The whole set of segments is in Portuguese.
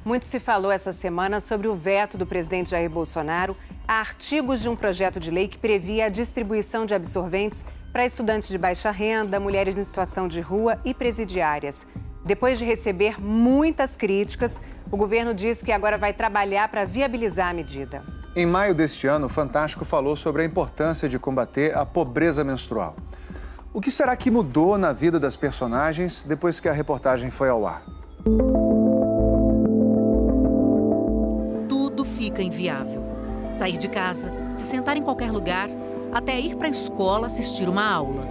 Muito se falou essa semana sobre o veto do presidente Jair Bolsonaro a artigos de um projeto de lei que previa a distribuição de absorventes para estudantes de baixa renda, mulheres em situação de rua e presidiárias. Depois de receber muitas críticas, o governo diz que agora vai trabalhar para viabilizar a medida. Em maio deste ano, o Fantástico falou sobre a importância de combater a pobreza menstrual. O que será que mudou na vida das personagens depois que a reportagem foi ao ar? Tudo fica inviável. Sair de casa, se sentar em qualquer lugar, até ir para a escola assistir uma aula.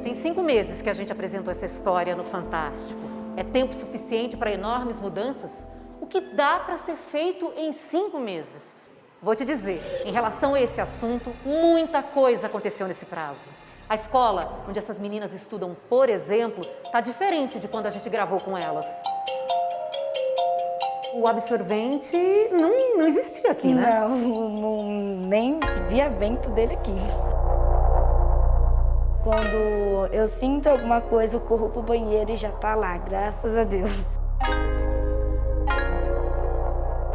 Tem 5 meses que a gente apresentou essa história no Fantástico. É tempo suficiente para enormes mudanças? O que dá para ser feito em 5 meses? Vou te dizer, em relação a esse assunto, muita coisa aconteceu nesse prazo. A escola onde essas meninas estudam, por exemplo, está diferente de quando a gente gravou com elas. O absorvente não existia aqui, né? Não, nem via vento dele aqui. Quando eu sinto alguma coisa, eu corro pro banheiro e já tá lá, graças a Deus.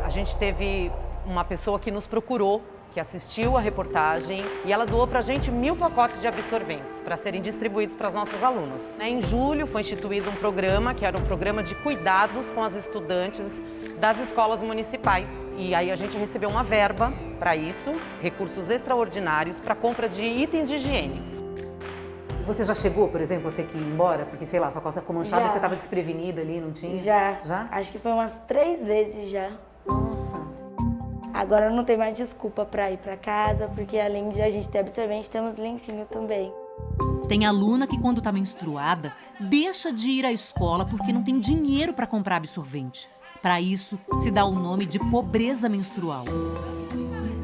A gente teve uma pessoa que nos procurou, que assistiu a reportagem, e ela doou pra gente 1000 pacotes de absorventes para serem distribuídos para as nossas alunas. Em julho foi instituído um programa, que era um programa de cuidados com as estudantes das escolas municipais. E aí a gente recebeu uma verba para isso, recursos extraordinários para compra de itens de higiene. Você já chegou, por exemplo, a ter que ir embora? Porque, sei lá, sua calça ficou manchada e você estava desprevenida ali, não tinha? Já? Acho que foi umas 3 vezes já. Nossa. Agora não tem mais desculpa para ir para casa, porque além de a gente ter absorvente, temos lencinho também. Tem aluna que, quando está menstruada, deixa de ir à escola porque não tem dinheiro para comprar absorvente. Para isso, se dá o nome de pobreza menstrual.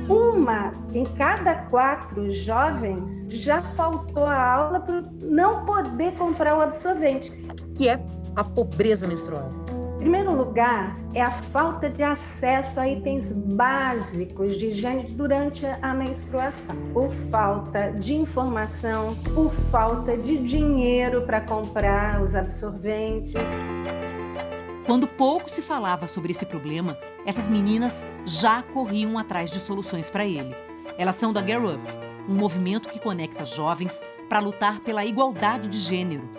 1 em cada 4 jovens já faltou a aula por não poder comprar o absorvente. Que é a pobreza menstrual? Em primeiro lugar, é a falta de acesso a itens básicos de higiene durante a menstruação. Por falta de informação, por falta de dinheiro para comprar os absorventes. Quando pouco se falava sobre esse problema, essas meninas já corriam atrás de soluções para ele. Elas são da Girl Up, um movimento que conecta jovens para lutar pela igualdade de gênero.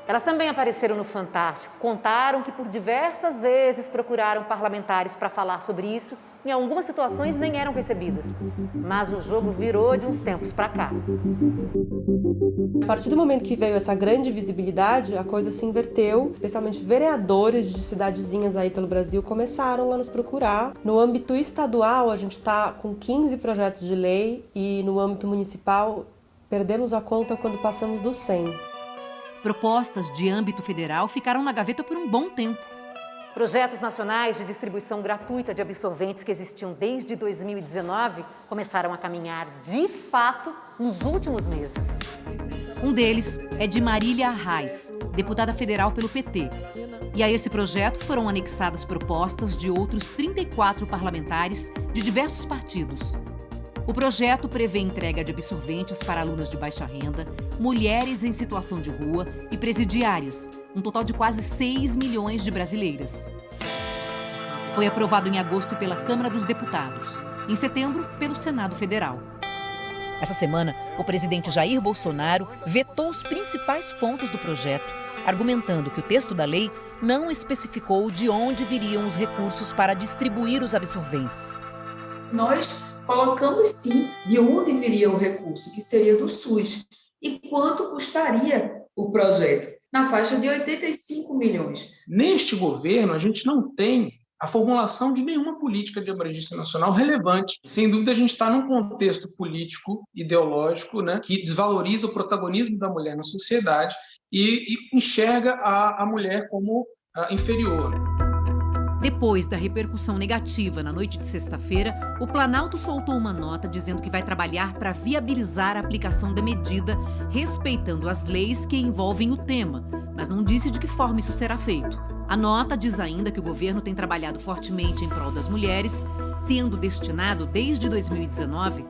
Elas também apareceram no Fantástico, contaram que por diversas vezes procuraram parlamentares para falar sobre isso. Em algumas situações nem eram recebidas. Mas o jogo virou de uns tempos para cá. A partir do momento que veio essa grande visibilidade, a coisa se inverteu. Especialmente vereadores de cidadezinhas aí pelo Brasil começaram a nos procurar. No âmbito estadual, a gente está com 15 projetos de lei e no âmbito municipal, perdemos a conta quando passamos dos 100. Propostas de âmbito federal ficaram na gaveta por um bom tempo. Projetos nacionais de distribuição gratuita de absorventes que existiam desde 2019 começaram a caminhar, de fato, nos últimos meses. Um deles é de Marília Arraes, deputada federal pelo PT. E a esse projeto foram anexadas propostas de outros 34 parlamentares de diversos partidos. O projeto prevê entrega de absorventes para alunas de baixa renda, mulheres em situação de rua e presidiárias, um total de quase 6 milhões de brasileiras. Foi aprovado em agosto pela Câmara dos Deputados, em setembro pelo Senado Federal. Essa semana, o presidente Jair Bolsonaro vetou os principais pontos do projeto, argumentando que o texto da lei não especificou de onde viriam os recursos para distribuir os absorventes. Nós colocamos sim de onde viria o recurso, que seria do SUS, e quanto custaria o projeto, na faixa de 85 milhões. Neste governo, a gente não tem a formulação de nenhuma política de abrangência nacional relevante. Sem dúvida, a gente está num contexto político, ideológico, né, que desvaloriza o protagonismo da mulher na sociedade e enxerga a mulher como inferior. Depois da repercussão negativa na noite de sexta-feira, o Planalto soltou uma nota dizendo que vai trabalhar para viabilizar a aplicação da medida, respeitando as leis que envolvem o tema, mas não disse de que forma isso será feito. A nota diz ainda que o governo tem trabalhado fortemente em prol das mulheres, tendo destinado, desde 2019,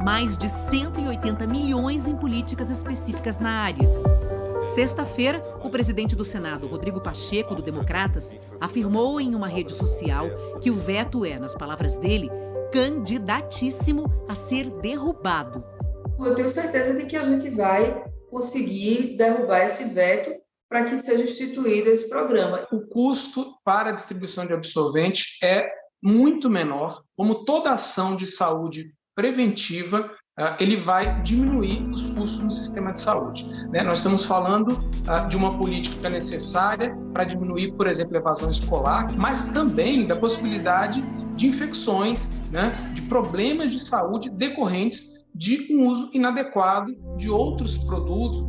mais de 180 milhões em políticas específicas na área. Sexta-feira, o presidente do Senado, Rodrigo Pacheco, do Democratas, afirmou em uma rede social que o veto é, nas palavras dele, candidatíssimo a ser derrubado. Eu tenho certeza de que a gente vai conseguir derrubar esse veto para que seja instituído esse programa. O custo para a distribuição de absorvente é muito menor, como toda ação de saúde preventiva, ele vai diminuir os custos no sistema de saúde. Nós estamos falando de uma política necessária para diminuir, por exemplo, a evasão escolar, mas também da possibilidade de infecções, de problemas de saúde decorrentes de um uso inadequado de outros produtos.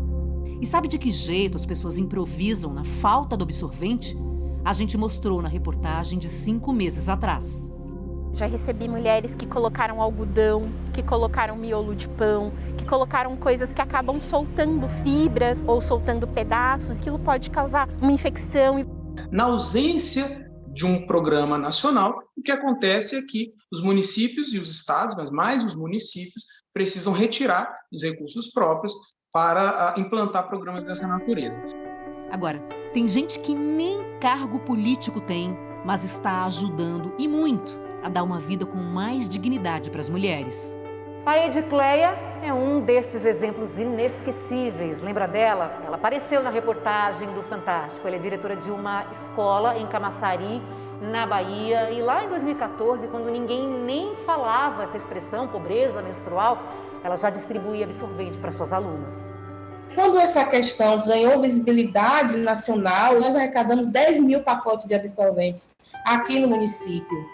E sabe de que jeito as pessoas improvisam na falta do absorvente? A gente mostrou na reportagem de 5 meses atrás. Já recebi mulheres que colocaram algodão, que colocaram miolo de pão, que colocaram coisas que acabam soltando fibras ou soltando pedaços. Aquilo pode causar uma infecção. Na ausência de um programa nacional, o que acontece é que os municípios e os estados, mas mais os municípios, precisam retirar os recursos próprios para implantar programas dessa natureza. Agora, tem gente que nem cargo político tem, mas está ajudando, e muito, a dar uma vida com mais dignidade para as mulheres. A Edicleia é um desses exemplos inesquecíveis. Lembra dela? Ela apareceu na reportagem do Fantástico. Ela é diretora de uma escola em Camaçari, na Bahia. E lá em 2014, quando ninguém nem falava essa expressão, pobreza menstrual, ela já distribuía absorvente para suas alunas. Quando essa questão ganhou visibilidade nacional, nós arrecadamos 10 mil pacotes de absorventes aqui no município.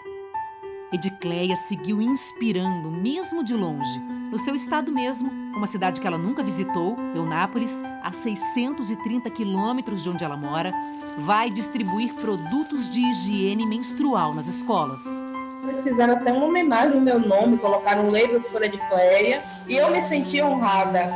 Edicleia seguiu inspirando, mesmo de longe. No seu estado mesmo, uma cidade que ela nunca visitou, Eunápolis, a 630 quilômetros de onde ela mora, vai distribuir produtos de higiene menstrual nas escolas. Eles fizeram até uma homenagem ao meu nome, colocaram o lei da professora Edicleia, e eu me senti honrada.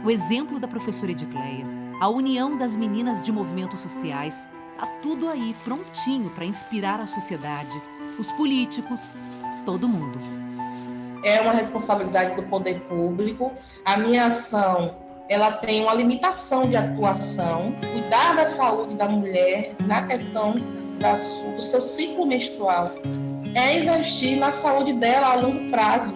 O exemplo da professora Edicleia, a união das meninas de movimentos sociais, tá tudo aí prontinho para inspirar a sociedade, os políticos, todo mundo. É uma responsabilidade do poder público. A minha ação, ela tem uma limitação de atuação, cuidar da saúde da mulher na questão do seu ciclo menstrual. É investir na saúde dela a longo prazo.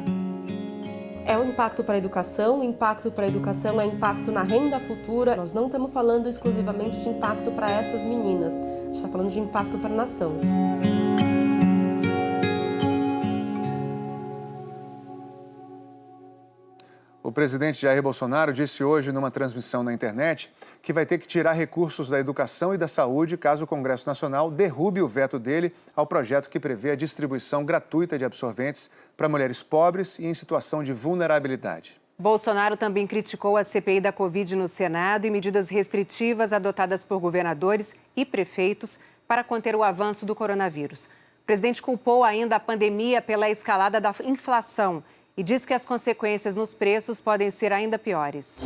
É um impacto para a educação, o impacto para a educação é impacto na renda futura. Nós não estamos falando exclusivamente de impacto para essas meninas, a gente está falando de impacto para a nação. O presidente Jair Bolsonaro disse hoje numa transmissão na internet que vai ter que tirar recursos da educação e da saúde caso o Congresso Nacional derrube o veto dele ao projeto que prevê a distribuição gratuita de absorventes para mulheres pobres e em situação de vulnerabilidade. Bolsonaro também criticou a CPI da Covid no Senado e medidas restritivas adotadas por governadores e prefeitos para conter o avanço do coronavírus. O presidente culpou ainda a pandemia pela escalada da inflação e diz que as consequências nos preços podem ser ainda piores.